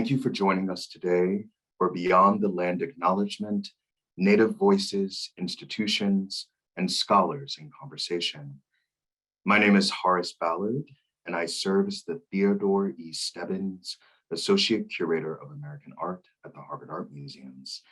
Thank you for joining us today for Beyond the Land Acknowledgement, Native Voices, Institutions, and Scholars in Conversation. My name is Horace Ballard, and I serve as the Theodore E. Stebbins Associate Curator of American Art at the Harvard Art Museums.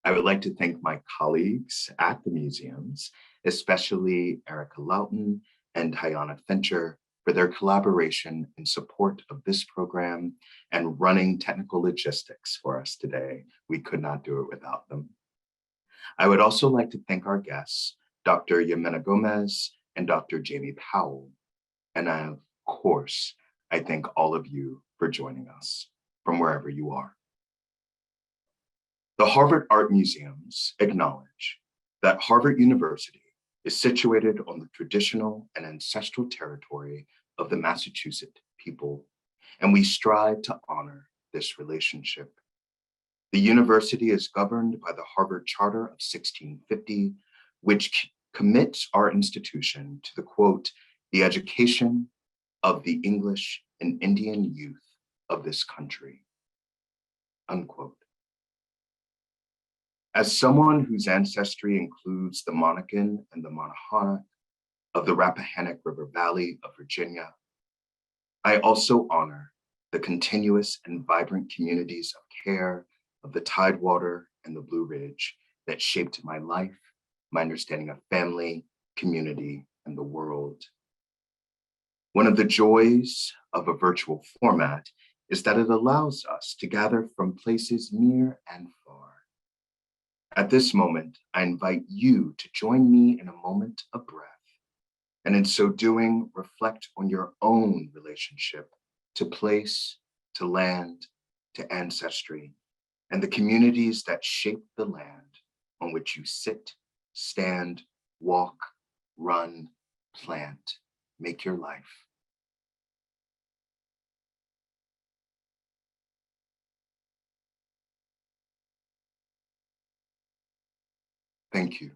I would like to thank my colleagues at the museums, especially Erica Loughton and Hayana Fincher, for their collaboration in support of this program and running technical logistics for us today. We could not do it without them. I would also like to thank our guests, Dr. Yamena Gomez and Dr. Jamie Powell. And of course, I thank all of you for joining us from wherever you are. The Harvard Art Museums acknowledge that Harvard University is situated on the traditional and ancestral territory of the Massachusetts people, and we strive to honor this relationship. The university is governed by the Harvard Charter of 1650, which commits our institution to the quote, the education of the English and Indian youth of this country, unquote. As someone whose ancestry includes the Monacan and the Monahana of the Rappahannock River Valley of Virginia, I also honor the continuous and vibrant communities of care of the Tidewater and the Blue Ridge that shaped my life, my understanding of family, community, and the world. One of the joys of a virtual format is that it allows us to gather from places near and far. At this moment, I invite you to join me in a moment of breath, and in so doing, reflect on your own relationship to place, to land, to ancestry, and the communities that shape the land on which you sit, stand, walk, run, plant, make your life. Thank you.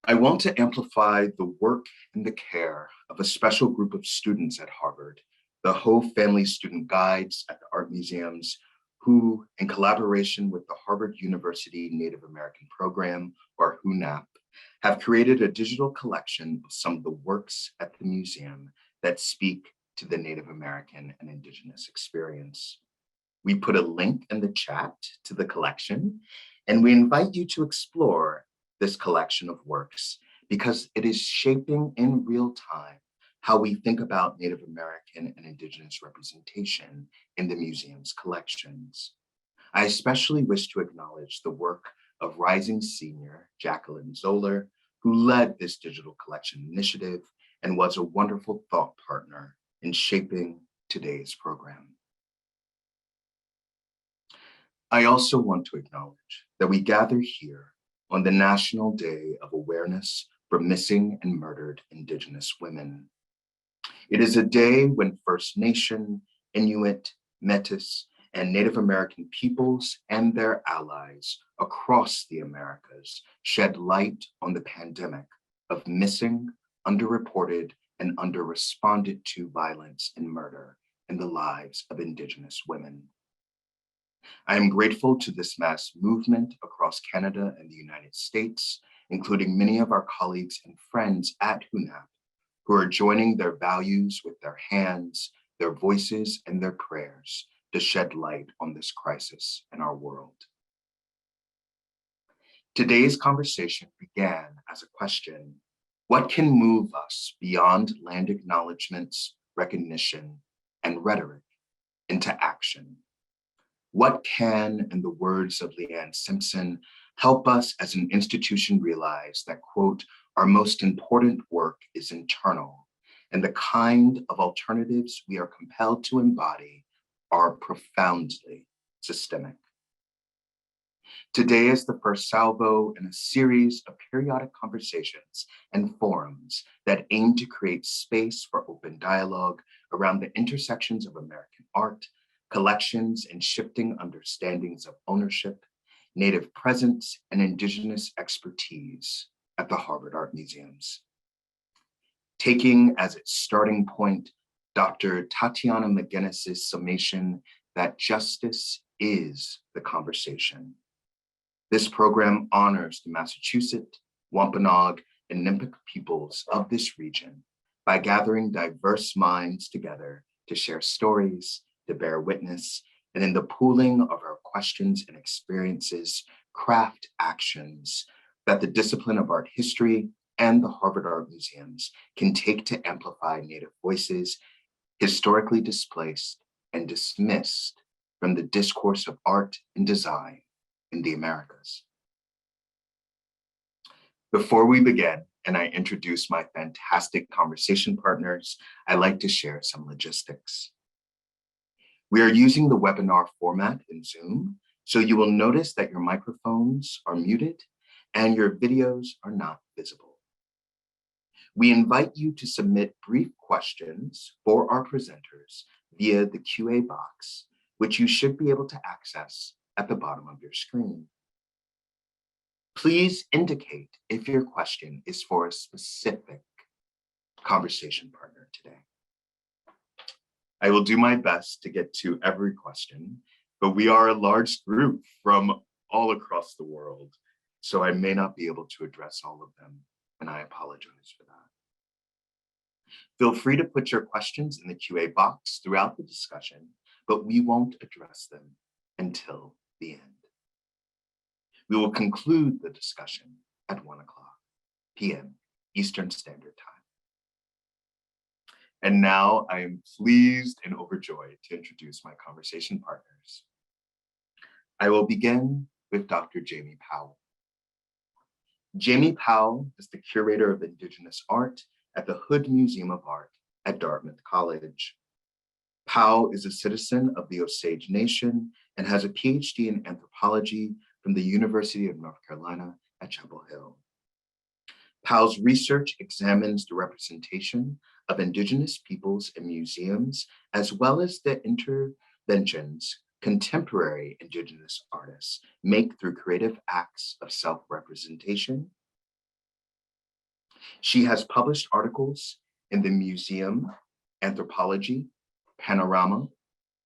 I want to amplify the work and the care of a special group of students at Harvard, the Ho Family Student Guides at the Art Museums, who, in collaboration with the Harvard University Native American Program, or HUNAP, have created a digital collection of some of the works at the museum that speak to the Native American and Indigenous experience. We put a link in the chat to the collection, and we invite you to explore this collection of works because it is shaping in real time how we think about Native American and Indigenous representation in the museum's collections. I especially wish to acknowledge the work of rising senior Jacqueline Zoller, who led this digital collection initiative and was a wonderful thought partner in shaping today's program. I also want to acknowledge that we gather here on the National Day of Awareness for Missing and Murdered Indigenous Women. It is a day when First Nation, Inuit, Métis, and Native American peoples and their allies across the Americas shed light on the pandemic of missing, underreported, and underresponded to violence and murder in the lives of Indigenous women. I am grateful to this mass movement across Canada and the United States, including many of our colleagues and friends at HUNAP, who are joining their values with their hands, their voices, and their prayers to shed light on this crisis in our world. Today's conversation began as a question: what can move us beyond land acknowledgements, recognition, and rhetoric into action? What can, in the words of Leanne Simpson, help us as an institution realize that, quote, our most important work is internal, and the kind of alternatives we are compelled to embody are profoundly systemic. Today is the first salvo in a series of periodic conversations and forums that aim to create space for open dialogue around the intersections of American art, collections, and shifting understandings of ownership, Native presence, and Indigenous expertise at the Harvard Art Museums. Taking as its starting point Dr. Tatiana McGinnis's summation that justice is the conversation. This program honors the Massachusetts, Wampanoag, and Nipmuc peoples of this region by gathering diverse minds together to share stories, to bear witness, and in the pooling of our questions and experiences, craft actions that the discipline of art history and the Harvard Art Museums can take to amplify Native voices historically displaced and dismissed from the discourse of art and design in the Americas. Before we begin, and I introduce my fantastic conversation partners, I'd like to share some logistics. We are using the webinar format in Zoom, so you will notice that your microphones are muted and your videos are not visible. We invite you to submit brief questions for our presenters via the QA box, which you should be able to access at the bottom of your screen. Please indicate if your question is for a specific conversation partner today. I will do my best to get to every question, but we are a large group from all across the world, so I may not be able to address all of them, and I apologize for that. Feel free to put your questions in the QA box throughout the discussion, but we won't address them until the end. We will conclude the discussion at 1 p.m. Eastern Standard Time. And now I am pleased and overjoyed to introduce my conversation partners. I will begin with Dr. Jamie Powell. Jamie Powell is the curator of Indigenous art at the Hood Museum of Art at Dartmouth College. Powell is a citizen of the Osage Nation and has a PhD in anthropology from the University of North Carolina at Chapel Hill. Powell's research examines the representation of Indigenous peoples in museums, as well as the interventions contemporary Indigenous artists make through creative acts of self-representation. She has published articles in the Museum, Anthropology, Panorama,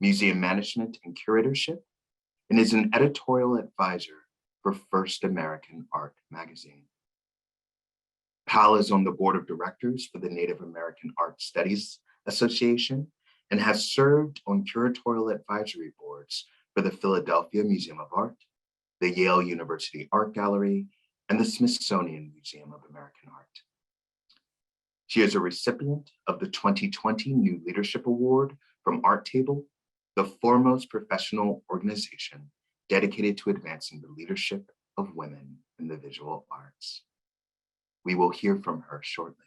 Museum Management and Curatorship, and is an editorial advisor for First American Art magazine. Powell is on the board of directors for the Native American Art Studies Association and has served on curatorial advisory boards for the Philadelphia Museum of Art, the Yale University Art Gallery, and the Smithsonian Museum of American Art. She is a recipient of the 2020 New Leadership Award from Art Table, the foremost professional organization dedicated to advancing the leadership of women in the visual arts. We will hear from her shortly.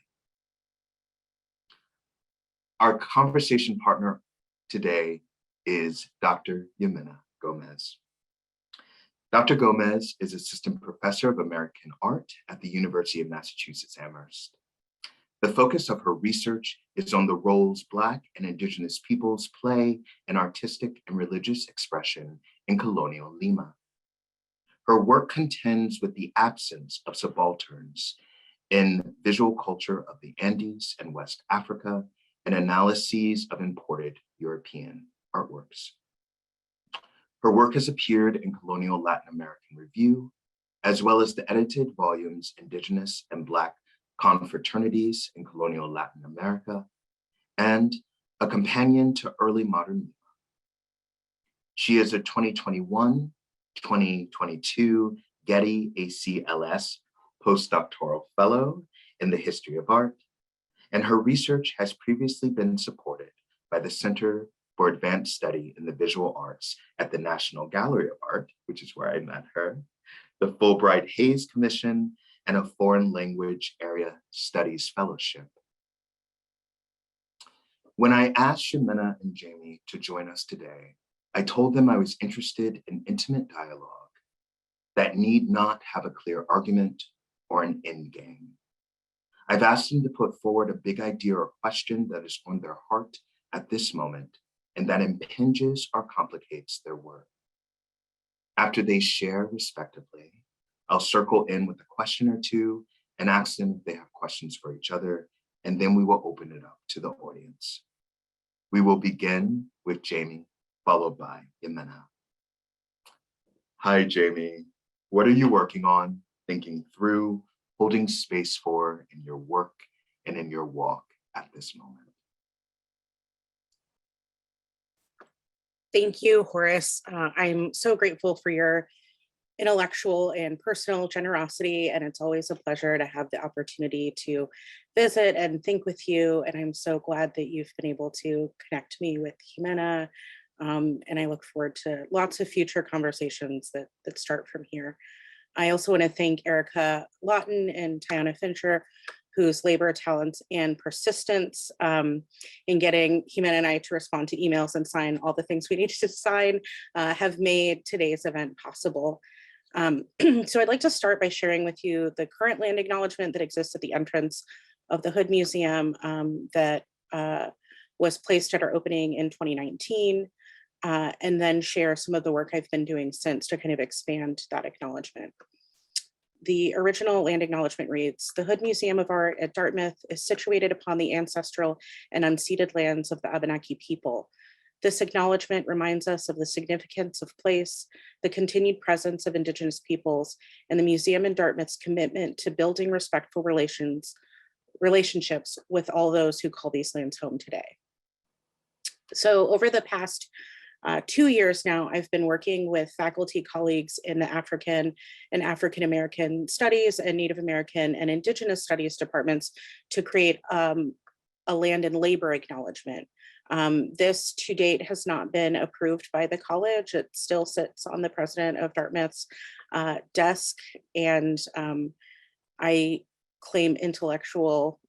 Our conversation partner today is Dr. Ximena Gomez. Dr. Gomez is Assistant Professor of American Art at the University of Massachusetts Amherst. The focus of her research is on the roles Black and Indigenous peoples play in artistic and religious expression in colonial Lima. Her work contends with the absence of subalterns in visual culture of the Andes and West Africa and analyses of imported European artworks. Her work has appeared in Colonial Latin American Review, as well as the edited volumes Indigenous and Black Confraternities in Colonial Latin America, and A Companion to Early Modern Lima. She is a 2021-2022 Getty ACLS postdoctoral fellow in the history of art, and her research has previously been supported by the Center for Advanced Study in the Visual Arts at the National Gallery of Art, which is where I met her, the Fulbright Hays Commission, and a Foreign Language Area Studies Fellowship. When I asked Ximena and Jamie to join us today, I told them I was interested in intimate dialogue that need not have a clear argument or an end game. I've asked them to put forward a big idea or question that is on their heart at this moment and that impinges or complicates their work. After they share respectively, I'll circle in with a question or two and ask them if they have questions for each other, and then we will open it up to the audience. We will begin with Jamie, followed by Jimena. Hi, Jamie. What are you working on, thinking through, holding space for in your work and in your walk at this moment? Thank you, Horace. I'm so grateful for your intellectual and personal generosity, and it's always a pleasure to have the opportunity to visit and think with you. And I'm so glad that you've been able to connect me with Jimena. And I look forward to lots of future conversations that start from here. I also want to thank Erica Lawton and Tiana Fincher, whose labor, talents, and persistence in getting Jimena and I to respond to emails and sign all the things we need to sign have made today's event possible. So I'd like to start by sharing with you the current land acknowledgement that exists at the entrance of the Hood Museum that was placed at our opening in 2019, and then share some of the work I've been doing since to kind of expand that acknowledgement. The original land acknowledgement reads, "The Hood Museum of Art at Dartmouth is situated upon the ancestral and unceded lands of the Abenaki people. This acknowledgement reminds us of the significance of place, the continued presence of Indigenous peoples, and the museum in Dartmouth's commitment to building respectful relationships with all those who call these lands home today." So over the past 2 years now, I've been working with faculty colleagues in the African and African American Studies and Native American and Indigenous Studies departments to create a land and labor acknowledgement. This to date has not been approved by the college. It still sits on the president of Dartmouth's desk, and I claim intellectual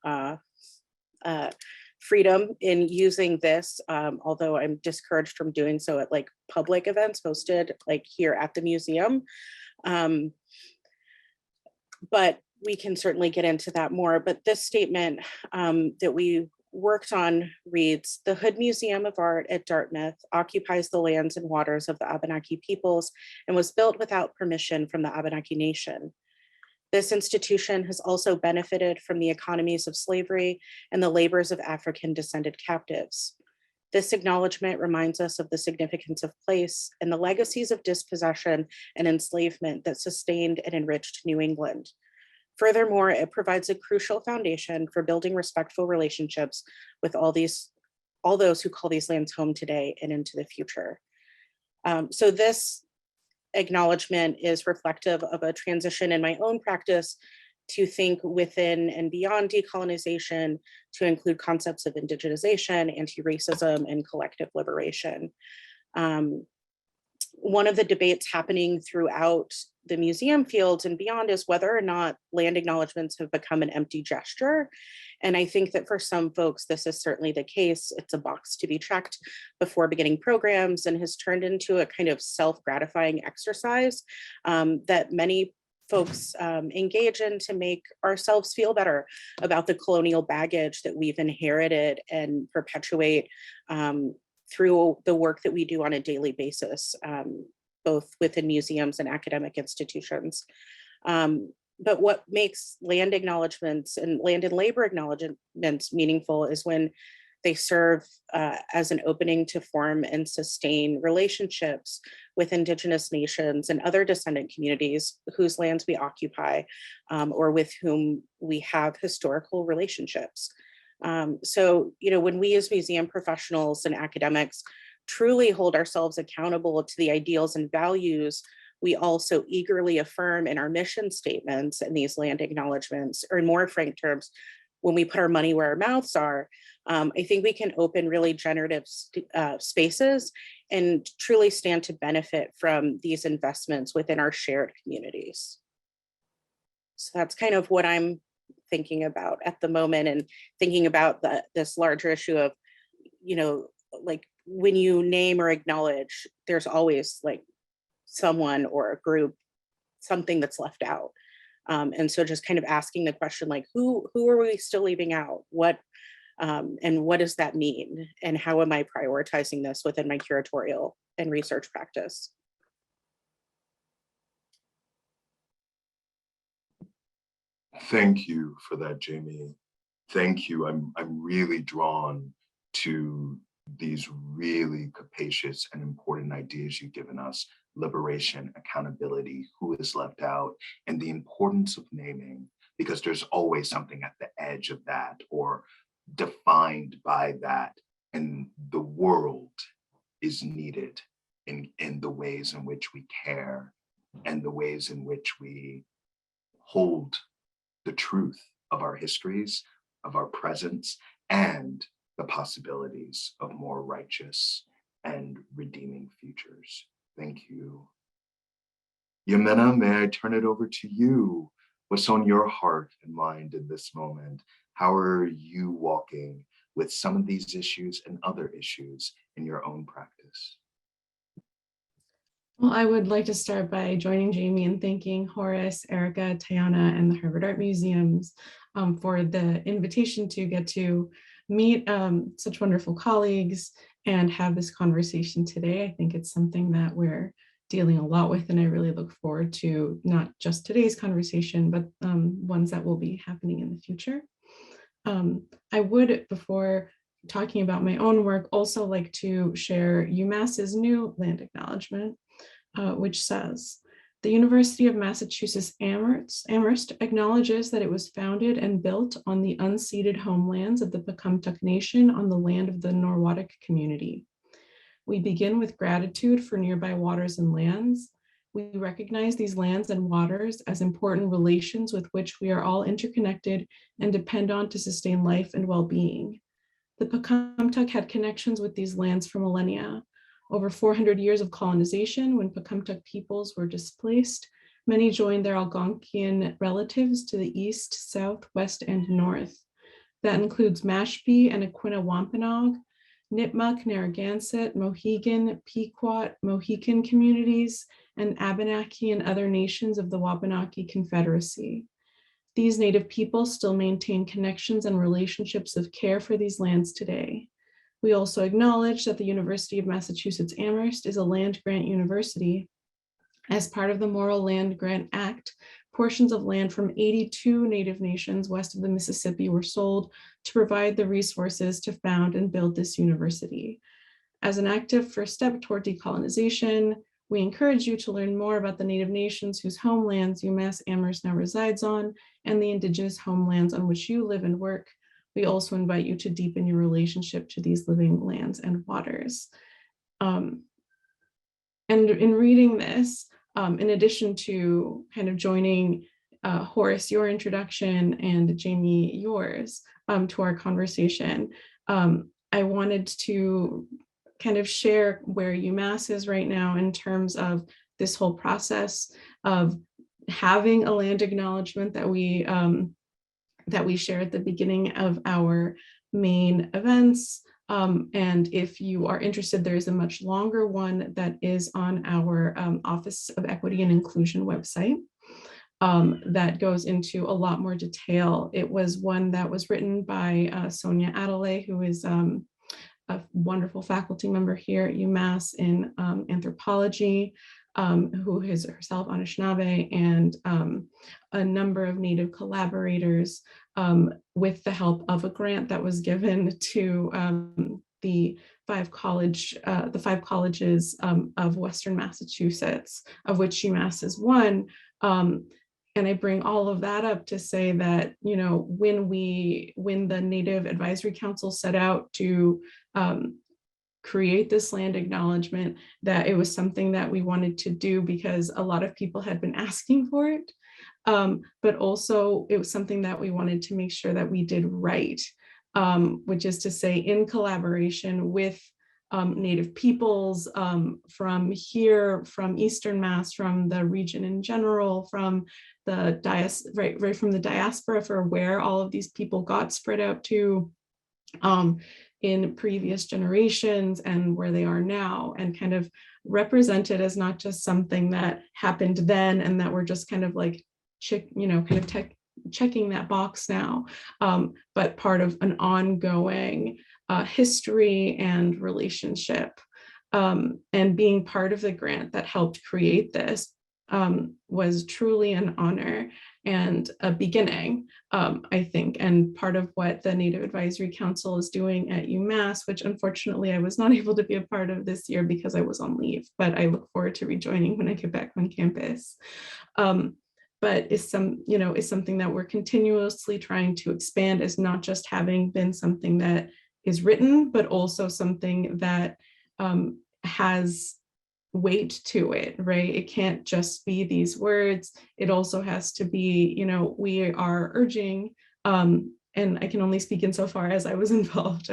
freedom in using this, although I'm discouraged from doing so at like public events hosted like here at the museum. But we can certainly get into that more. But this statement that we worked on reads, "The Hood Museum of Art at Dartmouth occupies the lands and waters of the Abenaki peoples and was built without permission from the Abenaki Nation. This institution has also benefited from the economies of slavery and the labors of African descended captives. This acknowledgement reminds us of the significance of place and the legacies of dispossession and enslavement that sustained and enriched New England. Furthermore, it provides a crucial foundation for building respectful relationships with all those who call these lands home today and into the future." So this acknowledgement is reflective of a transition in my own practice to think within and beyond decolonization to include concepts of indigenization, anti-racism, and collective liberation. One of the debates happening throughout the museum fields and beyond is whether or not land acknowledgements have become an empty gesture. And I think that for some folks, this is certainly the case. It's a box to be checked before beginning programs and has turned into a kind of self-gratifying exercise that many folks engage in to make ourselves feel better about the colonial baggage that we've inherited and perpetuate through the work that we do on a daily basis, both within museums and academic institutions. But what makes land acknowledgements and land and labor acknowledgements meaningful is when they serve as an opening to form and sustain relationships with Indigenous nations and other descendant communities whose lands we occupy or with whom we have historical relationships. So, when we as museum professionals and academics truly hold ourselves accountable to the ideals and values we also eagerly affirm in our mission statements and these land acknowledgements, or in more frank terms, when we put our money where our mouths are, I think we can open really generative spaces and truly stand to benefit from these investments within our shared communities. So that's kind of what I'm thinking about at the moment, and thinking about this larger issue of, like when you name or acknowledge, there's always like someone or a group, something that's left out. And so just kind of asking the question, like, who are we still leaving out? And what does that mean? And how am I prioritizing this within my curatorial and research practice? Thank you for that, Jamie. Thank you. I'm really drawn to these really capacious and important ideas you've given us: liberation, accountability, who is left out, and the importance of naming, because there's always something at the edge of that or defined by that. And the world is needed in the ways in which we care and the ways in which we hold the truth of our histories, of our presence, and the possibilities of more righteous and redeeming futures. Thank you. Yamina, may I turn it over to you? What's on your heart and mind in this moment? How are you walking with some of these issues and other issues in your own practice? Well, I would like to start by joining Jamie in thanking Horace, Erica, Tayana, and the Harvard Art Museums for the invitation to get to meet such wonderful colleagues and have this conversation today. I think it's something that we're dealing a lot with, and I really look forward to not just today's conversation, but ones that will be happening in the future. I would, before talking about my own work, also like to share UMass's new land acknowledgement, which says, the University of Massachusetts Amherst acknowledges that it was founded and built on the unceded homelands of the Pecumtuck Nation on the land of the Norwottuck community. We begin with gratitude for nearby waters and lands. We recognize these lands and waters as important relations with which we are all interconnected and depend on to sustain life and well-being. The Pecumtuck had connections with these lands for millennia. Over 400 years of colonization, when Pecumtuck peoples were displaced, many joined their Algonquian relatives to the east, south, west, and north. That includes Mashpee and Aquinnah-Wampanoag, Nipmuc, Narragansett, Mohegan, Pequot, Mohican communities, and Abenaki and other nations of the Wabanaki Confederacy. These Native peoples still maintain connections and relationships of care for these lands today. We also acknowledge that the University of Massachusetts Amherst is a land-grant university. As part of the Morrill Land Grant Act, portions of land from 82 Native nations west of the Mississippi were sold to provide the resources to found and build this university. As an active first step toward decolonization, we encourage you to learn more about the Native nations whose homelands UMass Amherst now resides on and the Indigenous homelands on which you live and work. We also invite you to deepen your relationship to these living lands and waters. And in reading this, in addition to kind of joining Horace, your introduction, and Jamie, yours, to our conversation, I wanted to kind of share where UMass is right now in terms of this whole process of having a land acknowledgement that we share at the beginning of our main events. And if you are interested, there is a much longer one that is on our Office of Equity and Inclusion website that goes into a lot more detail. It was one that was written by Sonia Adelaide, who is a wonderful faculty member here at UMass in anthropology, who is herself Anishinaabe, and a number of Native collaborators with the help of a grant that was given to the five colleges of Western Massachusetts, of which UMass is one. And I bring all of that up to say that, you know, when the Native Advisory Council set out to create this land acknowledgement, that it was something that we wanted to do because a lot of people had been asking for it. But also it was something that we wanted to make sure that we did right, which is to say in collaboration with Native peoples from here, from Eastern Mass, from the region in general, from the right from the diaspora, for where all of these people got spread out to in previous generations and where they are now, and kind of represented as not just something that happened then and that we're just kind of like checking that box now, but part of an ongoing history and relationship. And being part of the grant that helped create this, was truly an honor and a beginning, I think. And part of what the Native Advisory Council is doing at UMass, which unfortunately I was not able to be a part of this year because I was on leave, but I look forward to rejoining when I get back on campus. But is something that we're continuously trying to expand as not just having been something that is written, but also something that has weight to it, right? It can't just be these words. It also has to be, we are urging, and I can only speak insofar as I was involved.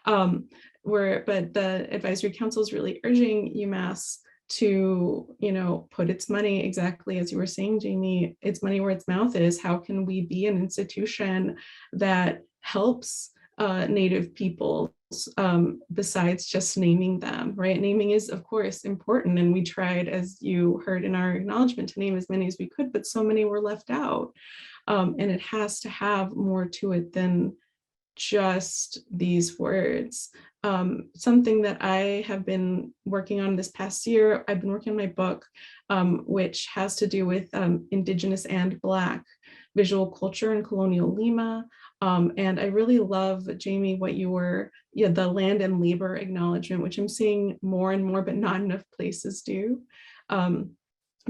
But the advisory council is really urging UMass to, put its money, exactly as you were saying, Jamie, its money where its mouth is. How can we be an institution that helps Native peoples besides just naming them, right? Naming is, of course, important. And we tried, as you heard in our acknowledgement, to name as many as we could, but so many were left out. And it has to have more to it than just these words. Something that I have been working on this past year, I've been working on my book, which has to do with Indigenous and Black visual culture in colonial Lima. And I really love, Jamie, what you were, the land and labor acknowledgement, which I'm seeing more and more, but not enough places do.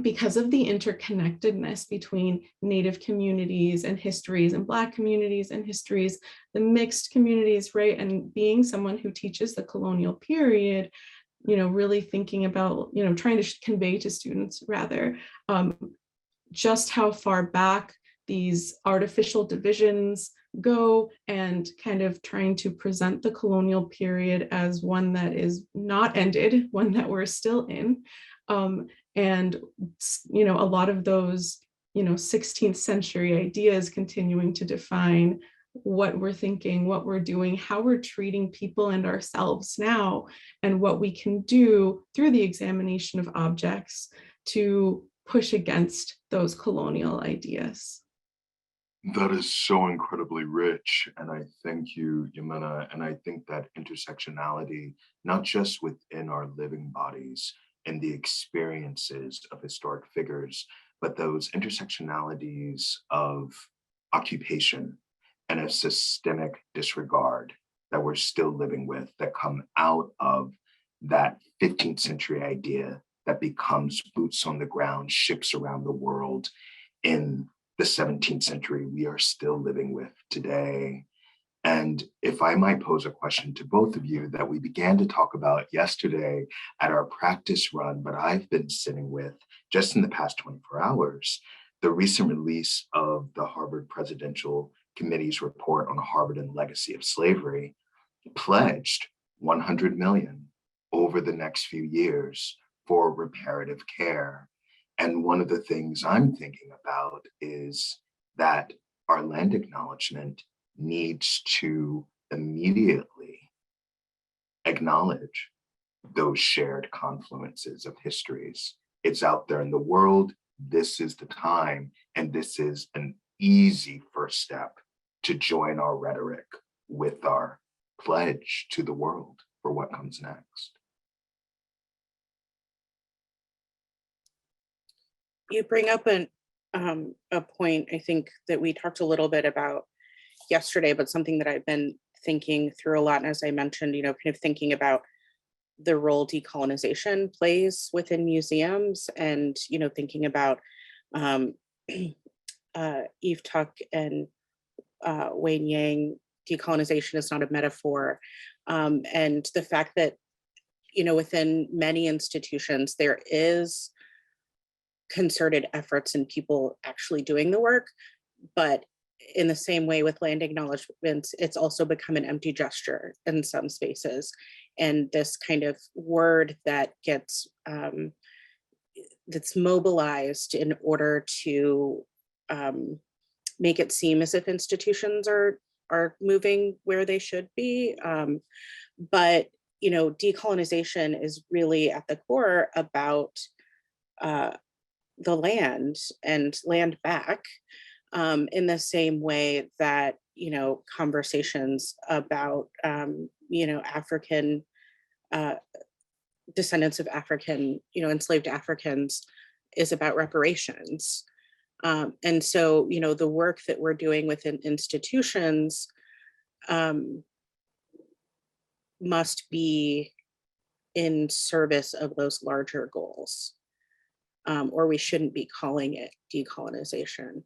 Because of the interconnectedness between Native communities and histories and Black communities and histories, the mixed communities, right? And being someone who teaches the colonial period, really thinking about, trying to convey to students rather, just how far back these artificial divisions go, and kind of trying to present the colonial period as one that is not ended, one that we're still in. And, a lot of those, 16th century ideas continuing to define what we're thinking, what we're doing, how we're treating people and ourselves now, and what we can do through the examination of objects to push against those colonial ideas. That is so incredibly rich. And I thank you, Yamina. And I think that intersectionality, not just within our living bodies and the experiences of historic figures, but those intersectionalities of occupation and a systemic disregard that we're still living with, that come out of that 15th century idea that becomes boots on the ground, ships around the world in the 17th century we are still living with today. And if I might pose a question to both of you that we began to talk about yesterday at our practice run, but I've been sitting with just in the past 24 hours, the recent release of the Harvard Presidential Committee's report on Harvard and Legacy of Slavery pledged 100 million over the next few years for reparative care. And one of the things I'm thinking about is that our land acknowledgement needs to immediately acknowledge those shared confluences of histories. It's out there in the world. This is the time, and this is an easy first step to join our rhetoric with our pledge to the world for what comes next. You bring up a point, I think, that we talked a little bit about yesterday, but something that I've been thinking through a lot. And as I mentioned, kind of thinking about the role decolonization plays within museums, and, thinking about Eve Tuck and Wayne Yang, decolonization is not a metaphor. And the fact that, within many institutions, there is concerted efforts and people actually doing the work, but in the same way with land acknowledgements, it's also become an empty gesture in some spaces. And this kind of word that gets that's mobilized in order to make it seem as if institutions are moving where they should be. But decolonization is really at the core about the land and land back, in the same way that conversations about African descendants of African enslaved Africans is about reparations. And so, you know, the work that we're doing within institutions must be in service of those larger goals, or we shouldn't be calling it decolonization.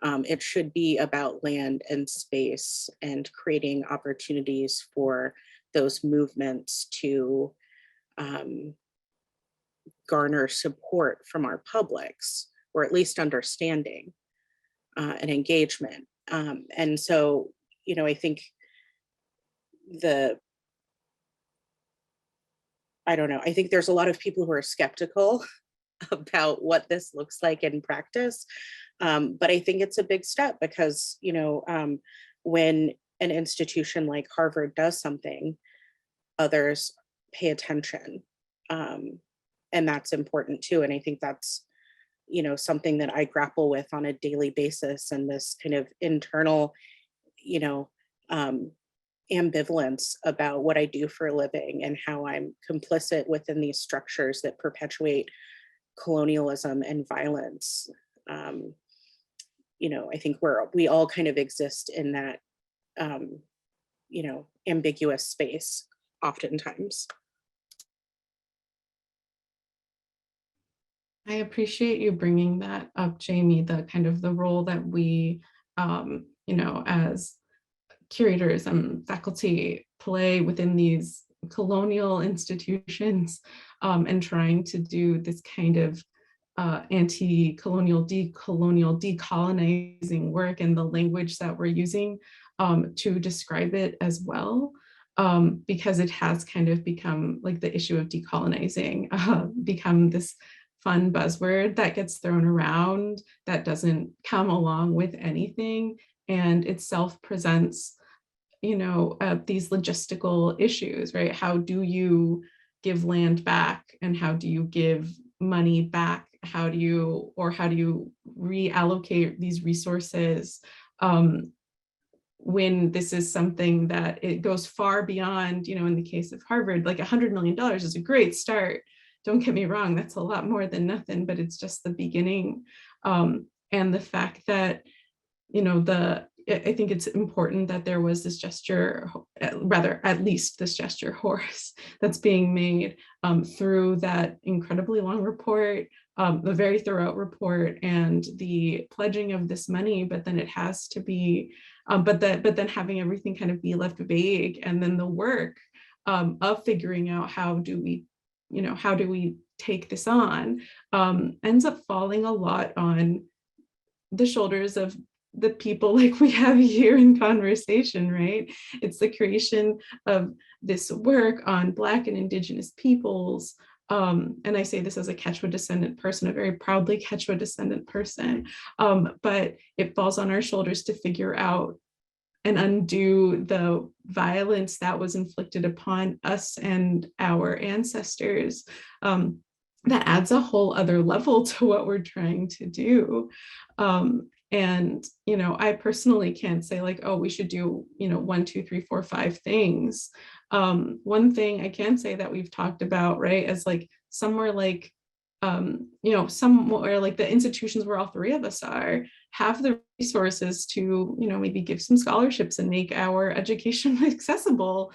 It should be about land and space and creating opportunities for those movements to garner support from our publics, or at least understanding and engagement. And so, you know, I think I don't know, I think there's a lot of people who are skeptical about what this looks like in practice. But I think it's a big step because, you know, when an institution like Harvard does something, others pay attention. And that's important too. And I think that's, you know, something that I grapple with on a daily basis, and this kind of internal, you know, ambivalence about what I do for a living and how I'm complicit within these structures that perpetuate colonialism and violence. You know, I think we all kind of exist in that, you know, ambiguous space oftentimes. I appreciate you bringing that up, Jamie, the kind of the role that we, you know, as curators and faculty play within these colonial institutions, and trying to do this kind of anti-colonial, decolonizing work, and the language that we're using to describe it as well. Because it has kind of become like the issue of decolonizing, become this fun buzzword that gets thrown around that doesn't come along with anything, and itself presents, you know, these logistical issues, right? How do you give land back, and how do you give money back? How do you reallocate these resources when this is something that it goes far beyond, you know, in the case of Harvard, like $100 million is a great start. Don't get me wrong, that's a lot more than nothing, but it's just the beginning. And the fact that, you know, I think it's important that there was this gesture, rather, at least this gesture, Horace, that's being made through that incredibly long report, the very thorough report, and the pledging of this money, but then it has to be, but then having everything kind of be left vague, and then the work of figuring out how do we take this on, ends up falling a lot on the shoulders of the people like we have here in conversation, right? It's the creation of this work on Black and Indigenous peoples. And I say this as a Quechua descendant person, a very proudly Quechua descendant person, but it falls on our shoulders to figure out and undo the violence that was inflicted upon us and our ancestors. That adds a whole other level to what we're trying to do. And, you know, I personally can't say like, oh, we should do, you know, 1, 2, 3, 4, 5 things. One thing I can say that we've talked about, right, is like somewhere like, you know, somewhere like the institutions where all 3 of us are, have the resources to, you know, maybe give some scholarships and make our education accessible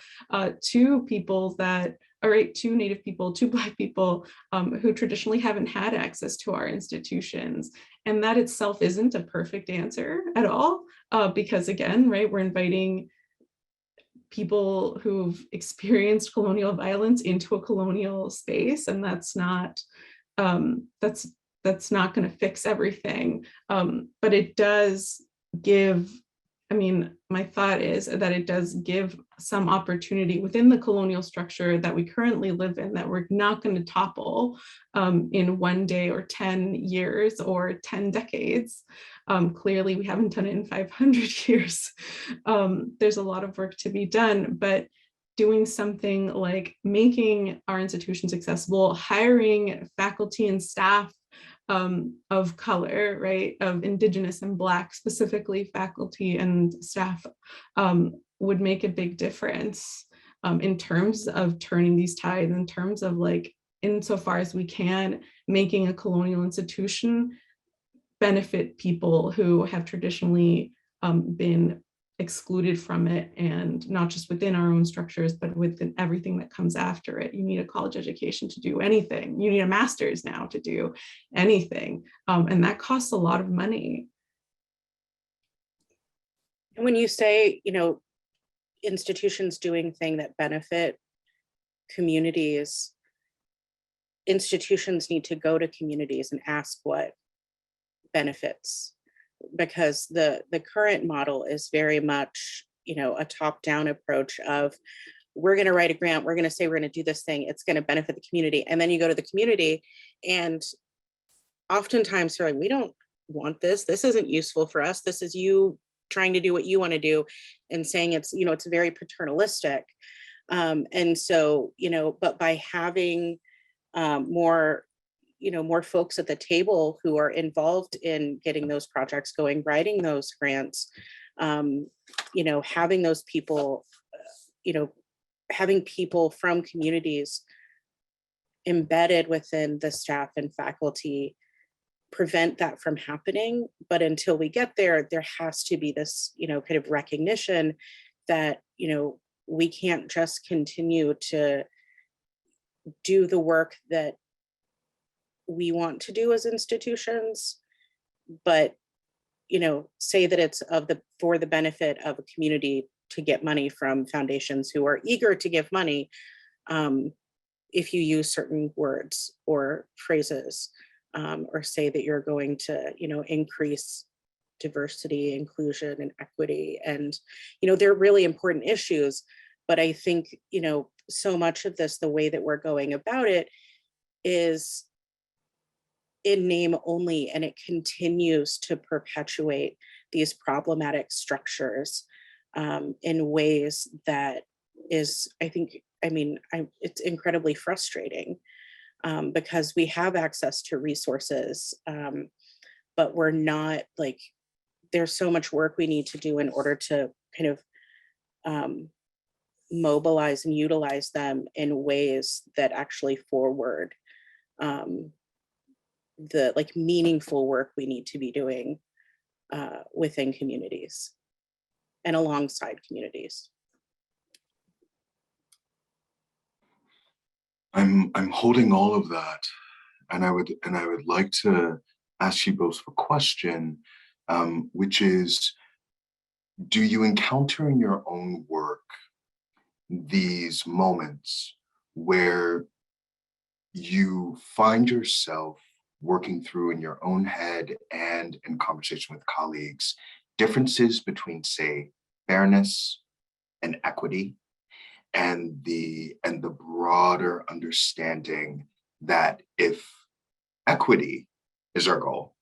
to people that, all right, to Native people, to Black people who traditionally haven't had access to our institutions. And that itself isn't a perfect answer at all, because again, right, we're inviting people who've experienced colonial violence into a colonial space, and that's not going to fix everything. But it does give, I mean, my thought is that it does give some opportunity within the colonial structure that we currently live in, that we're not going to topple in 1 day or 10 years or 10 decades. Clearly, we haven't done it in 500 years. There's a lot of work to be done, but doing something like making our institutions accessible, hiring faculty and staff of color, right, of Indigenous and Black, specifically faculty and staff, would make a big difference in terms of turning these tides, in terms of like insofar as we can, making a colonial institution benefit people who have traditionally been excluded from it, and not just within our own structures, but within everything that comes after it. You need a college education to do anything. You need a master's now to do anything. And that costs a lot of money. When you say, institutions doing things that benefit communities, institutions need to go to communities and ask what benefits, because the current model is very much, a top-down approach of, we're going to write a grant, we're going to say we're going to do this thing, it's going to benefit the community, and then you go to the community and oftentimes they're like, we don't want this isn't useful for us, this is you trying to do what you want to do, and saying it's, it's very paternalistic. And so, but by having more folks at the table who are involved in getting those projects going, writing those grants, having those people, having people from communities embedded within the staff and faculty prevent that from happening. But until we get there, there has to be this, kind of recognition that, we can't just continue to do the work that we want to do as institutions, but, say that it's for the benefit of a community to get money from foundations who are eager to give money, if you use certain words or phrases, or say that you're going to, increase diversity, inclusion, and equity. And, they're really important issues. But I think, so much of this, the way that we're going about it is in name only, and it continues to perpetuate these problematic structures in ways that is, it's incredibly frustrating, because we have access to resources, but we're not, like, there's so much work we need to do in order to kind of mobilize and utilize them in ways that actually forward the meaningful work we need to be doing within communities and alongside communities. I'm holding all of that, and I would like to ask you both a question, which is, do you encounter in your own work these moments where you find yourself working through in your own head and in conversation with colleagues, differences between, say, fairness and equity, and the broader understanding that if equity is our goal,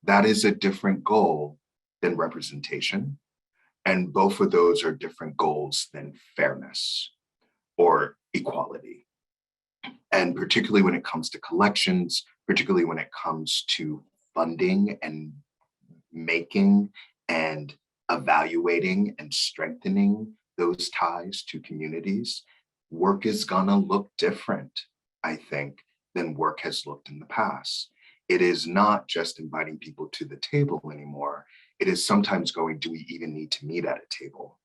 that is a different goal than representation, and both of those are different goals than fairness or equality. And particularly when it comes to collections, particularly when it comes to funding and making and evaluating and strengthening those ties to communities, work is gonna look different, I think, than work has looked in the past. It is not just inviting people to the table anymore. It is sometimes going, do we even need to meet at a table?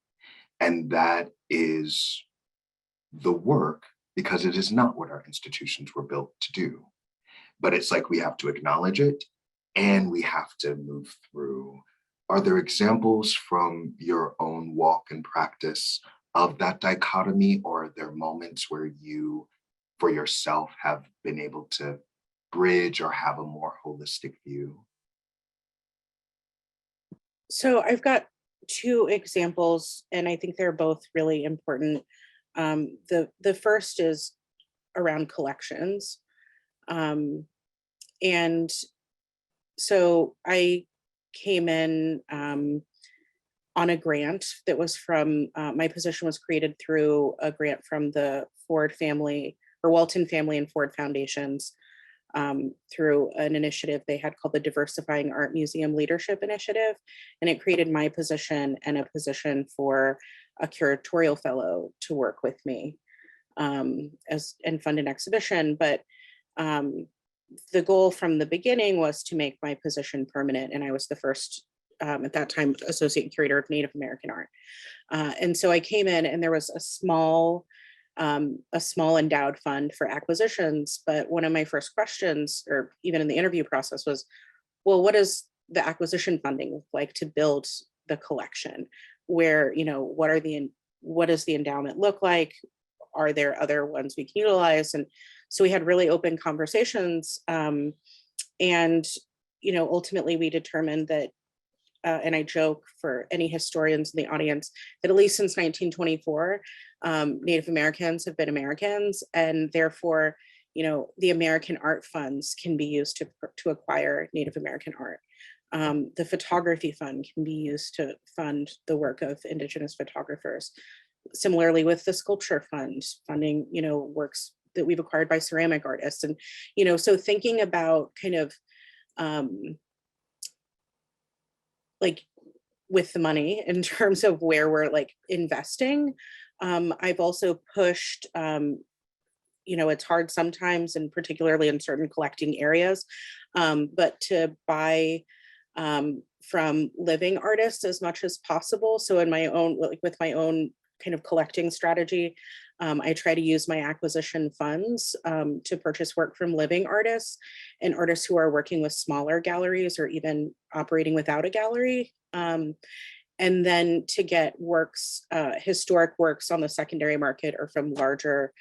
And that is the work, because it is not what our institutions were built to do. But it's like we have to acknowledge it and we have to move through. Are there examples from your own walk and practice of that dichotomy, or are there moments where you, for yourself, have been able to bridge or have a more holistic view? So I've got two examples, and I think they're both really important. The first is around collections. And so I came in on a grant that was from, my position was created through a grant from the Ford family, or Walton Family and Ford Foundations, through an initiative they had called the Diversifying Art Museum Leadership Initiative. And it created my position and a position for a curatorial fellow to work with me. and fund an exhibition. But the goal from the beginning was to make my position permanent, and I was the first at that time associate curator of Native American art. And so I came in, and there was a small endowed fund for acquisitions. But one of my first questions, or even in the interview process, was, well, what does the acquisition funding look like to build the collection? Where, what does the endowment look like? Are there other ones we can utilize? And so we had really open conversations. And, ultimately we determined that, and I joke for any historians in the audience, that at least since 1924, Native Americans have been Americans, and therefore, the American art funds can be used to acquire Native American art. The photography fund can be used to fund the work of Indigenous photographers. Similarly with the sculpture fund, funding, works that we've acquired by ceramic artists. And, so thinking about kind of like with the money in terms of where we're like investing. I've also pushed, it's hard sometimes, and particularly in certain collecting areas, but to buy from living artists as much as possible. So in my own, with my own kind of collecting strategy, I try to use my acquisition funds to purchase work from living artists and artists who are working with smaller galleries or even operating without a gallery. And then to get works, historic works on the secondary market or from larger,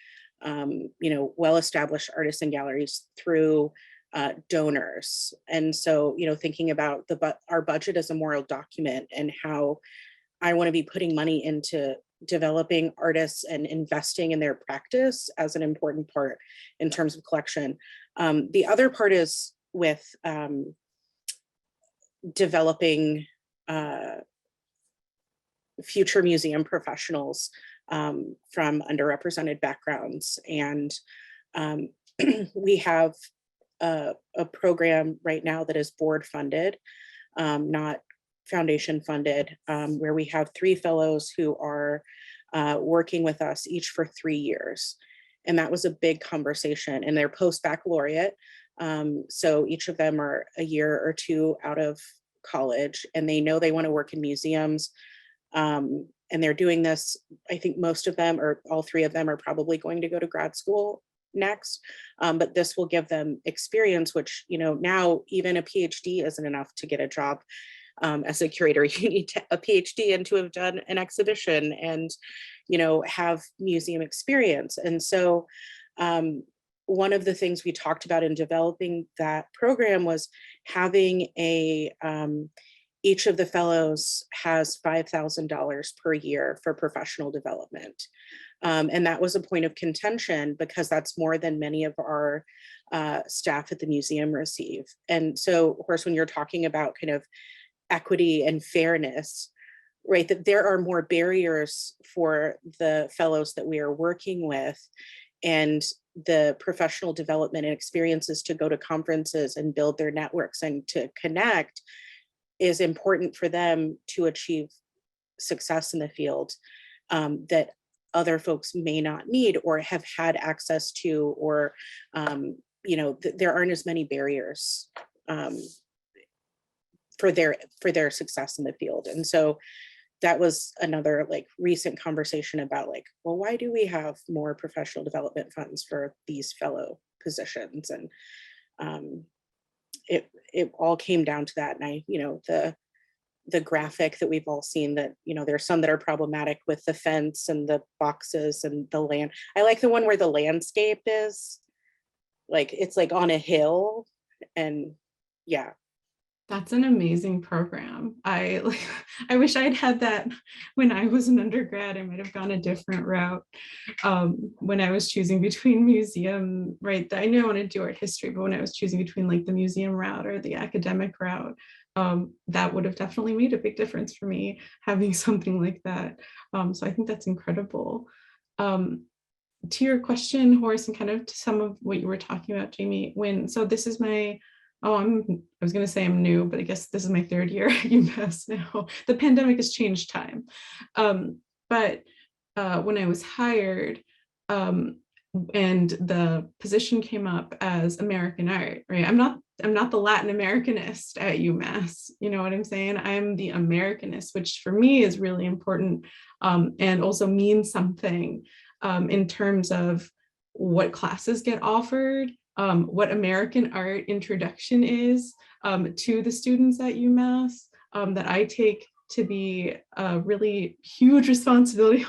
well-established artists and galleries through donors. And so, thinking about our budget as a moral document and how I want to be putting money into developing artists and investing in their practice as an important part in terms of collection. The other part is with developing future museum professionals from underrepresented backgrounds. And we have a program right now that is board funded, not foundation funded, where we have 3 fellows who are working with us each for 3 years. And that was a big conversation, and they're post-baccalaureate. So each of them are a year or 2 out of college, and they know they want to work in museums. And they're doing this. I think most of them, or all 3 of them, are probably going to go to grad school next. But this will give them experience, which, now even a PhD isn't enough to get a job. As a curator, you need a PhD and to have done an exhibition and, have museum experience. And so one of the things we talked about in developing that program was having each of the fellows has $5,000 per year for professional development. And that was a point of contention because that's more than many of our staff at the museum receive. And so, of course, when you're talking about kind of equity and fairness, right, that there are more barriers for the fellows that we are working with, and the professional development and experiences to go to conferences and build their networks and to connect is important for them to achieve success in the field that other folks may not need or have had access to, or there aren't as many barriers for their success in the field. And so that was another recent conversation about well, why do we have more professional development funds for these fellow positions? And it all came down to that. And I, the graphic that we've all seen, that, there's some that are problematic with the fence and the boxes and the land. I like the one where the landscape is it's on a hill, and yeah. That's an amazing program. I wish I'd had that when I was an undergrad. I might have gone a different route when I was choosing between museum, right? I knew I wanted to do art history, but when I was choosing between the museum route or the academic route, that would have definitely made a big difference for me, having something like that. So I think that's incredible. To your question, Horace, and kind of to some of what you were talking about, Jamie, so this is my, I was going to say I'm new, but I guess this is my 3rd year at UMass now. The pandemic has changed time. But when I was hired, and the position came up as American art, right? I'm not the Latin Americanist at UMass, you know what I'm saying? I'm the Americanist, which for me is really important, and also means something in terms of what classes get offered, what American art introduction is to the students at UMass, that I take to be a really huge responsibility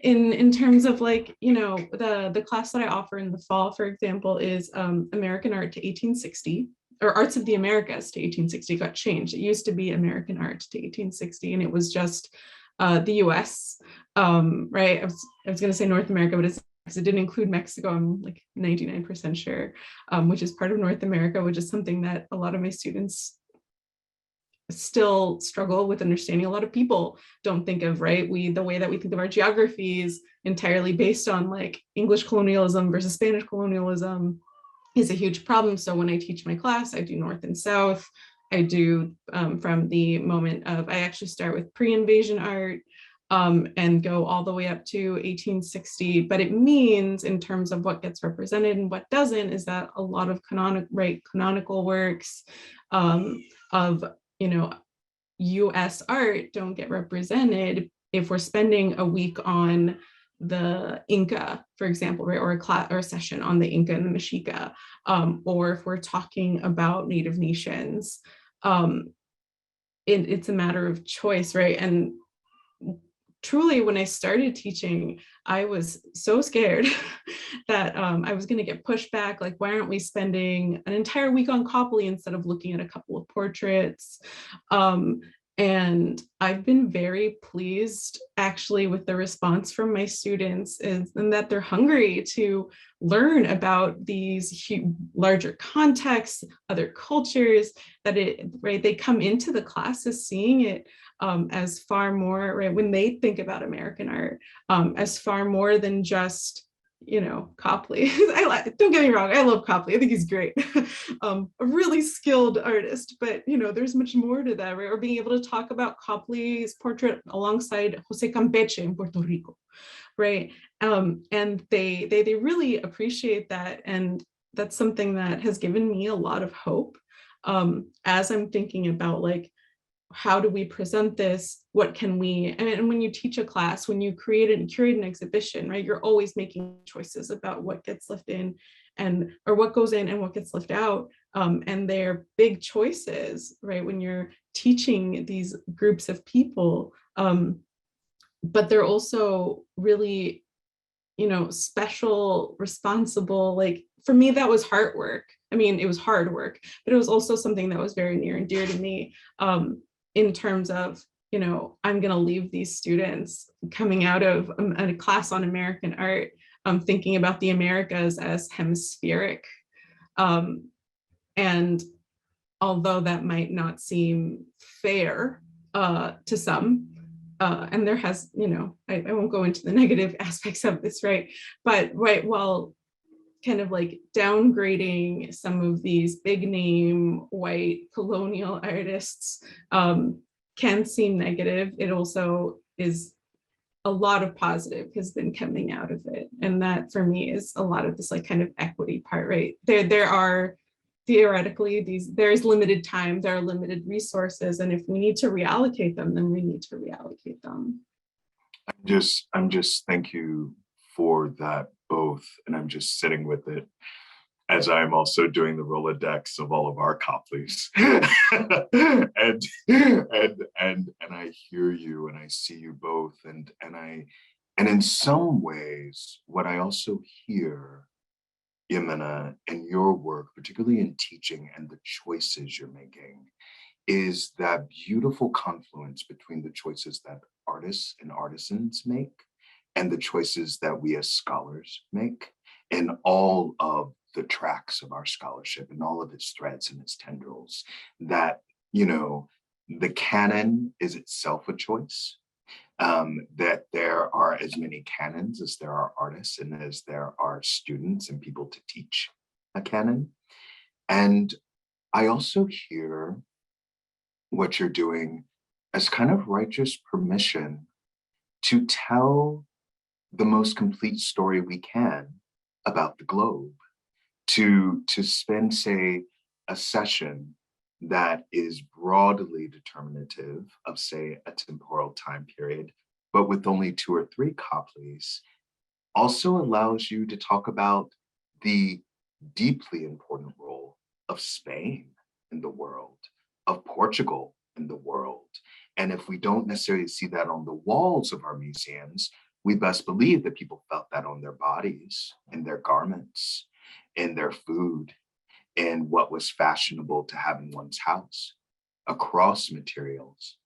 in terms of, like, you know, the class that I offer in the fall, for example, is American Art to 1860, or Arts of the Americas to 1860. It got changed. It used to be American Art to 1860, and it was just the US, right? I was going to say North America, but it's because it didn't include Mexico. I'm like 99% sure, which is part of North America, which is something that a lot of my students still struggle with understanding. A lot of people don't think of, right? The way that we think of our geography is entirely based on like English colonialism versus Spanish colonialism is a huge problem. So when I teach my class, I do North and South. I do from the moment of, I actually start with pre-invasion art and go all the way up to 1860. But it means, in terms of what gets represented and what doesn't, is that a lot of canonical works of, you know, US art don't get represented if we're spending a week on the Inca, for example, right? Or a class or a session on the Inca and the Mexica, or if we're talking about Native nations. It's a matter of choice, right? And truly, when I started teaching, I was so scared that I was going to get pushed back. Like, why aren't we spending an entire week on Copley instead of looking at a couple of portraits? And I've been very pleased actually with the response from my students, and that they're hungry to learn about these larger contexts, other cultures, that they come into the classes seeing it as far more, right, when they think about American art, as far more than just, you know, Copley. Don't get me wrong, I love Copley. I think he's great. A really skilled artist, but you know, there's much more to that, right? Or being able to talk about Copley's portrait alongside Jose Campeche in Puerto Rico, right? And they really appreciate that, and that's something that has given me a lot of hope as I'm thinking about, like, how do we present this? What can we, and when you teach a class, when you curate an exhibition, right, you're always making choices about what gets left in or what goes in and what gets left out. And they're big choices, right, when you're teaching these groups of people. But they're also really, you know, special, responsible. Like, for me, that was hard work. I mean, it was hard work, but it was also something that was very near and dear to me. In terms of, you know, I'm going to leave these students coming out of a class on American art, thinking about the Americas as hemispheric. And although that might not seem fair to some, and there has, you know, I won't go into the negative aspects of this, right? But right, while kind of like downgrading some of these big name white colonial artists can seem negative, it also is a lot of positive has been coming out of it. And that for me is a lot of this like kind of equity part, right? There are theoretically there's limited time, there are limited resources, and if we need to reallocate them, then we need to reallocate them. I'm just thank you for that both, and I'm just sitting with it as I'm also doing the Rolodex of all of our Copleys. and I hear you and I see you both, and in some ways what I also hear, Yamina, in your work, particularly in teaching and the choices you're making, is that beautiful confluence between the choices that artists and artisans make and the choices that we as scholars make in all of the tracks of our scholarship and all of its threads and its tendrils. That, you know, the canon is itself a choice, that there are as many canons as there are artists and as there are students and people to teach a canon. And I also hear what you're doing as kind of righteous permission to tell the most complete story we can about the globe, to spend, say, a session that is broadly determinative of, say, a temporal time period, but with only 2 or 3 Copleys, also allows you to talk about the deeply important role of Spain in the world, of Portugal in the world. And if we don't necessarily see that on the walls of our museums, we best believe that people felt that on their bodies, in their garments, in their food, in what was fashionable to have in one's house, across materials.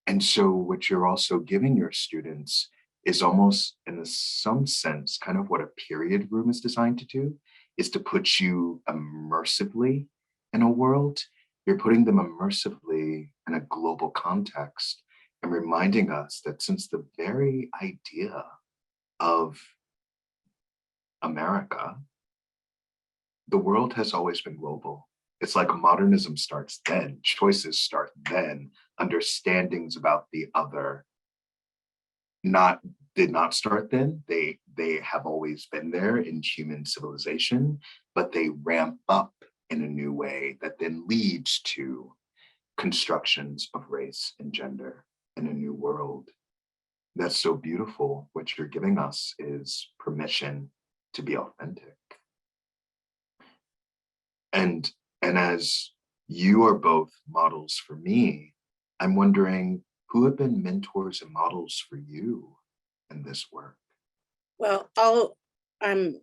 And so what you're also giving your students is almost, in some sense, kind of what a period room is designed to do, is to put you immersively in a world. You're putting them immersively in a global context and reminding us that since the very idea of America, the world has always been global. It's like modernism starts then, choices start then, understandings about the other did not start then. They have always been there in human civilization, but they ramp up in a new way that then leads to constructions of race and gender in a new world. That's so beautiful. What you're giving us is permission to be authentic. And as you are both models for me, I'm wondering who have been mentors and models for you in this work? Well, I'm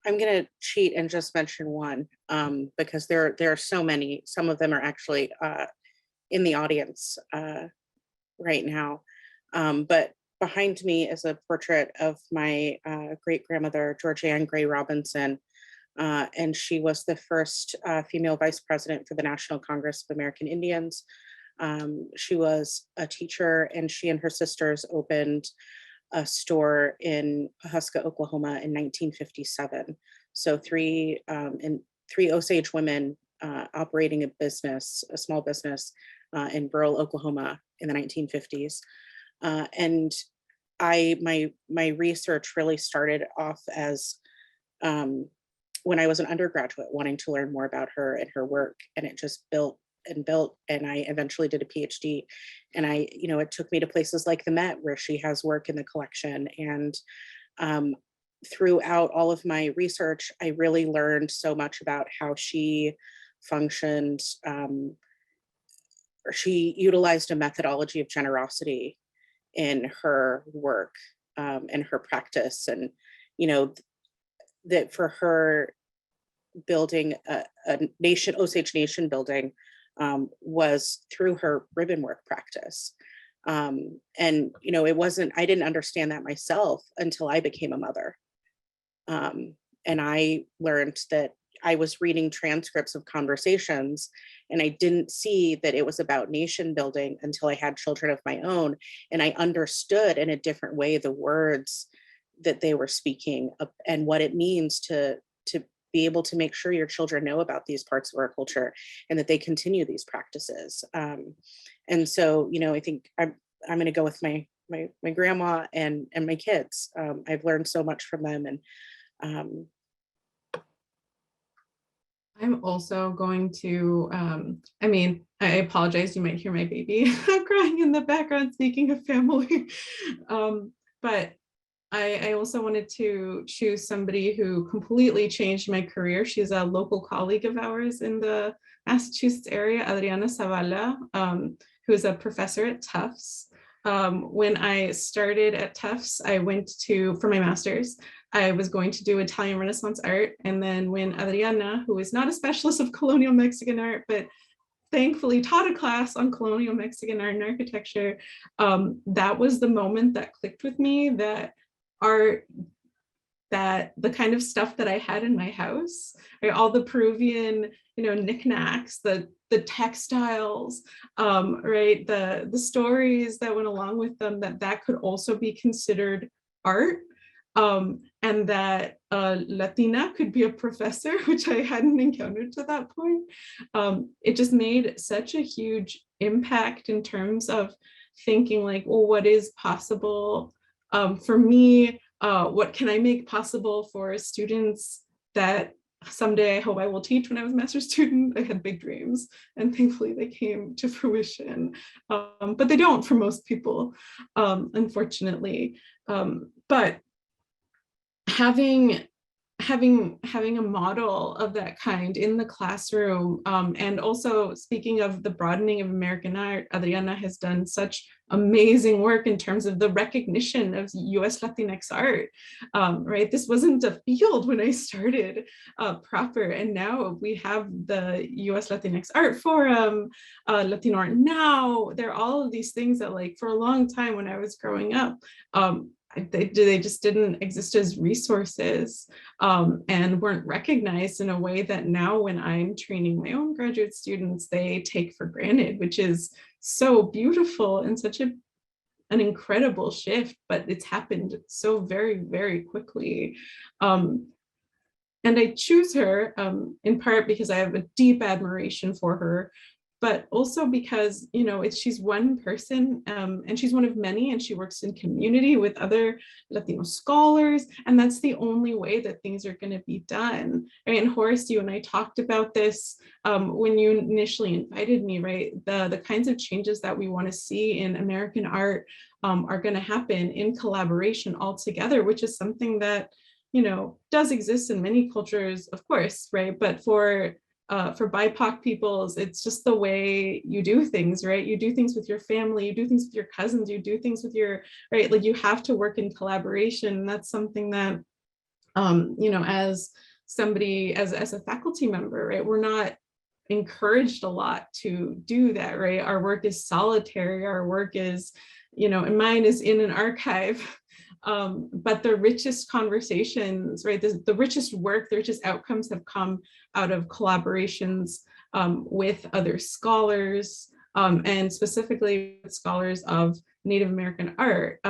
gonna cheat and just mention one, because there are so many. Some of them are actually in the audience right now. But behind me is a portrait of my great grandmother, Georgianne Gray Robinson, and she was the first female vice president for the National Congress of American Indians. She was a teacher, and she and her sisters opened a store in Pahuska, Oklahoma in 1957. So three Osage women operating a small business in rural Oklahoma in the 1950s. And my research really started off as when I was an undergraduate, wanting to learn more about her and her work, and it just built and built, and I eventually did a PhD. And it took me to places like the Met, where she has work in the collection. And throughout all of my research, I really learned so much about how she functioned. She utilized a methodology of generosity in her work and her practice. And, that for her, building a nation, Osage Nation building, was through her ribbon work practice. And, I didn't understand that myself until I became a mother. And I learned that I was reading transcripts of conversations, and I didn't see that it was about nation building until I had children of my own. And I understood in a different way the words that they were speaking and what it means to be able to make sure your children know about these parts of our culture and that they continue these practices. And so, I think I'm going to go with my grandma and my kids. I've learned so much from them. And I'm also going to, I apologize, you might hear my baby crying in the background, speaking of family. But I also wanted to choose somebody who completely changed my career. She's a local colleague of ours in the Massachusetts area, Adriana Zavala, who is a professor at Tufts. When I started at Tufts, I went for my master's, I was going to do Italian Renaissance art. And then when Adriana, who is not a specialist of colonial Mexican art, but thankfully taught a class on colonial Mexican art and architecture, that was the moment that clicked with me, that art, that the kind of stuff that I had in my house, right, all the Peruvian, knickknacks, the textiles, right, the stories that went along with them, that could also be considered art, and that Latina could be a professor, which I hadn't encountered to that point. It just made such a huge impact in terms of thinking like, well, what is possible For me, what can I make possible for students that someday I hope I will teach when I was a master's student? I had big dreams, and thankfully they came to fruition, but they don't for most people, unfortunately. But having a model of that kind in the classroom, and also speaking of the broadening of American art, Adriana has done such amazing work in terms of the recognition of US Latinx art, right? This wasn't a field when I started proper, and now we have the US Latinx Art Forum, Latino Art Now. There are all of these things that, like, for a long time when I was growing up, they just didn't exist as resources, and weren't recognized in a way that now when I'm training my own graduate students, they take for granted, which is so beautiful and such an incredible shift, but it's happened so very, very quickly. And I choose her in part because I have a deep admiration for her, but also because, you know, she's one person, and she's one of many, and she works in community with other Latino scholars, and that's the only way that things are going to be done. Right? And Horace, you and I talked about this when you initially invited me, right? The kinds of changes that we want to see in American art are going to happen in collaboration all together, which is something that, you know, does exist in many cultures, of course, right? But for BIPOC peoples, it's just the way you do things, right? You do things with your family, you do things with your cousins, you do things with your, right? Like, you have to work in collaboration. That's something that, you know, as somebody, as a faculty member, right, we're not encouraged a lot to do that, right? Our work is solitary, our work is, you know, and mine is in an archive. But the richest conversations, right, the richest work, the richest outcomes have come out of collaborations with other scholars, and specifically with scholars of Native American art,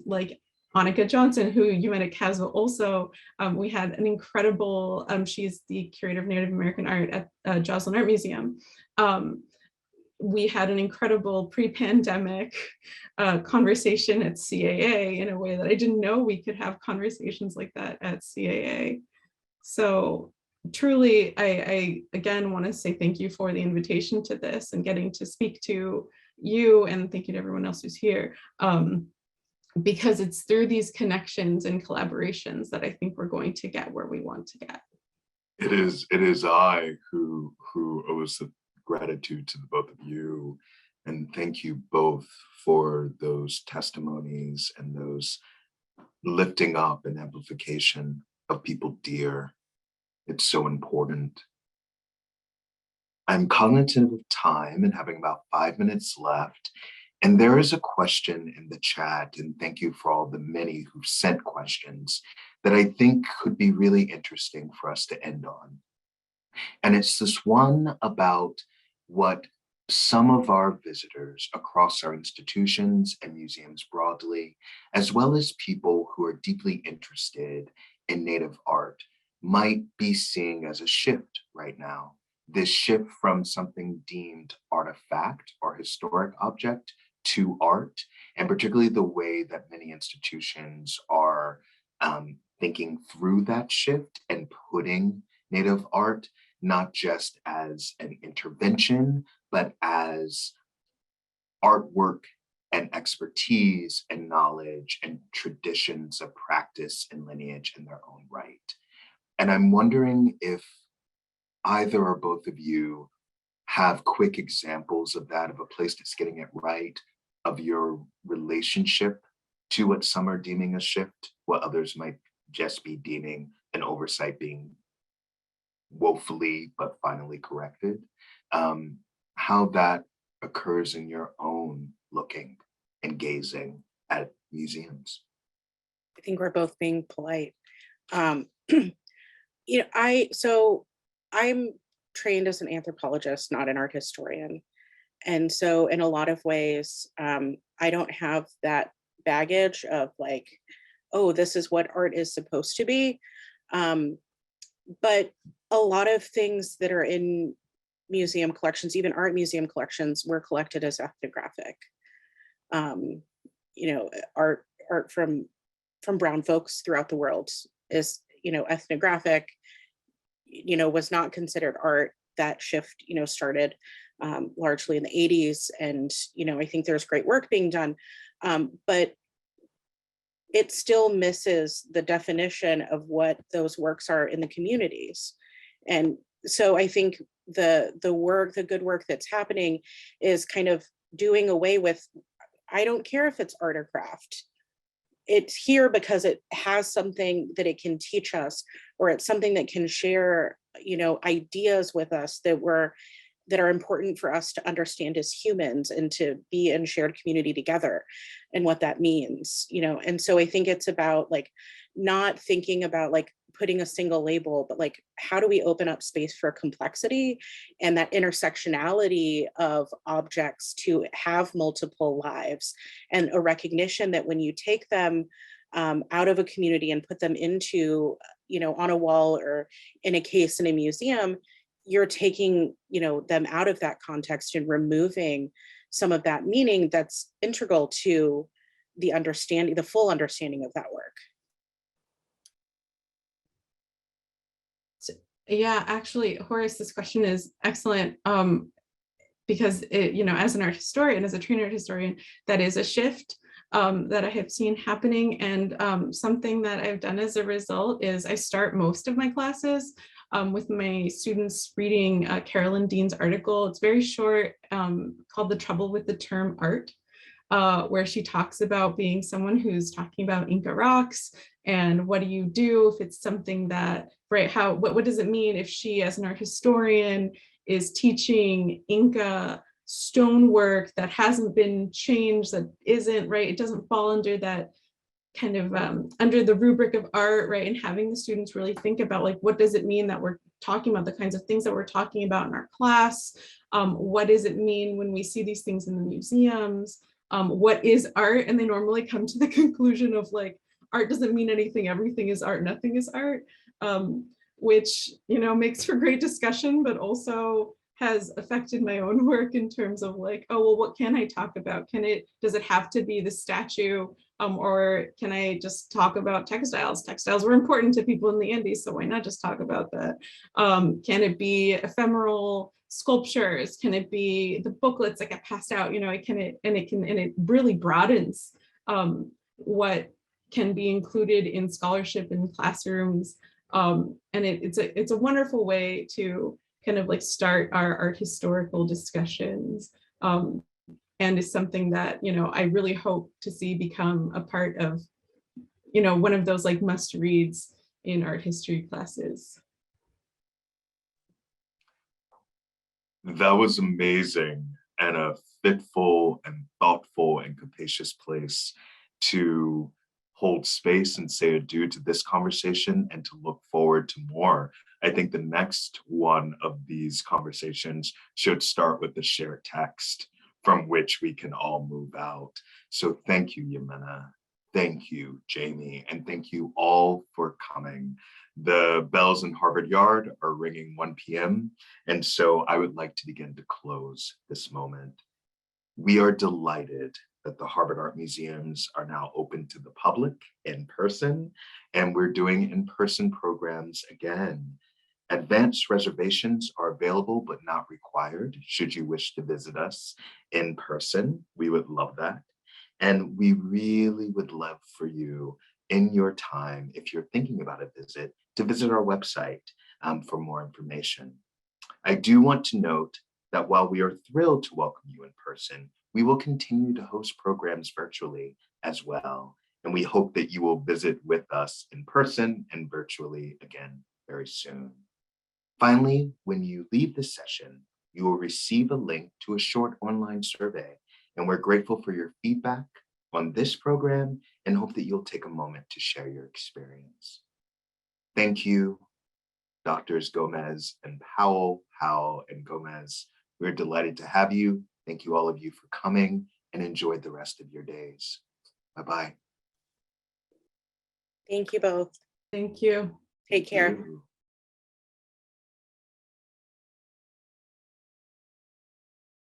like Annika Johnson, who you met at CASVA also. We had an incredible, she's the curator of Native American art at Joslin Art Museum. We had an incredible pre-pandemic conversation at CAA in a way that I didn't know we could have conversations like that at CAA. So truly, I again want to say thank you for the invitation to this and getting to speak to you, and thank you to everyone else who's here, because it's through these connections and collaborations that I think we're going to get where we want to get. It is I who owes the gratitude to the both of you, and thank you both for those testimonies and those lifting up and amplification of people dear. It's so important. I'm cognizant of time and having about 5 minutes left. And there is a question in the chat, and thank you for all the many who sent questions that I think could be really interesting for us to end on. And it's this one about what some of our visitors across our institutions and museums broadly, as well as people who are deeply interested in Native art, might be seeing as a shift right now. This shift from something deemed artifact or historic object to art, and particularly the way that many institutions are thinking through that shift and putting Native art not just as an intervention, but as artwork and expertise and knowledge and traditions of practice and lineage in their own right. And I'm wondering if either or both of you have quick examples of that, of a place that's getting it right, of your relationship to what some are deeming a shift, what others might just be deeming an oversight, being woefully but finally corrected. How that occurs in your own looking and gazing at museums. I think we're both being polite. You know, I'm trained as an anthropologist, not an art historian. And so in a lot of ways, I don't have that baggage of like, oh, this is what art is supposed to be. But a lot of things that are in museum collections, even art museum collections, were collected as ethnographic. You know, art from from brown folks throughout the world is, ethnographic, was not considered art. That shift, started largely in the 80s. And, I think there's great work being done. But it still misses the definition of what those works are in the communities. And so I think the good work that's happening is kind of doing away with, I don't care if it's art or craft. It's here because it has something that it can teach us, or it's something that can share, ideas with us that are important for us to understand as humans and to be in shared community together and what that means, And so I think it's about like not thinking about like putting a single label, but like, how do we open up space for complexity and that intersectionality of objects to have multiple lives, and a recognition that when you take them out of a community and put them into, on a wall or in a case in a museum, you're taking, them out of that context and removing some of that meaning that's integral to the full understanding of that work. Yeah, actually, Horace, this question is excellent, because as an art historian, as a trained art historian, that is a shift that I have seen happening. And something that I've done as a result is I start most of my classes with my students reading Carolyn Dean's article. It's very short, called The Trouble with the Term Art, where she talks about being someone who's talking about Inca rocks, and what do you do if it's something that, right, what does it mean if she, as an art historian, is teaching Inca stonework that hasn't been changed, that isn't, right, it doesn't fall under that kind of under the rubric of art, right? And having the students really think about like, what does it mean that we're talking about the kinds of things that we're talking about in our class? What does it mean when we see these things in the museums? What is art? And they normally come to the conclusion of like, art doesn't mean anything, everything is art, nothing is art, which, makes for great discussion, but also has affected my own work in terms of like, oh, well, what can I talk about? Does it have to be the statue? Or can I just talk about textiles? Textiles were important to people in the Andes, so why not just talk about that? Can it be ephemeral sculptures? Can it be the booklets that get passed out? It really broadens what can be included in scholarship in classrooms. And it's a wonderful way to kind of like start our art historical discussions. And is something that, I really hope to see become a part of, one of those like must reads in art history classes. That was amazing, and a fitful and thoughtful and capacious place to hold space and say adieu to this conversation and to look forward to more. I think the next one of these conversations should start with the shared text from which we can all move out. So thank you, Yamina. Thank you, Jamie. And thank you all for coming. The bells in Harvard Yard are ringing 1 p.m. And so I would like to begin to close this moment. We are delighted that the Harvard Art Museums are now open to the public in person, and we're doing in-person programs again. Advanced reservations are available but not required should you wish to visit us in person. We would love that. And we really would love for you in your time, if you're thinking about a visit, to visit our website for more information. I do want to note that while we are thrilled to welcome you in person, we will continue to host programs virtually as well. And we hope that you will visit with us in person and virtually again very soon. Finally, when you leave the session, you will receive a link to a short online survey, and we're grateful for your feedback on this program and hope that you'll take a moment to share your experience. Thank you, Doctors Gomez and Powell and Gomez. We're delighted to have you. Thank you all of you for coming, and enjoy the rest of your days. Bye-bye. Thank you both. Thank you. Take care. Thank you.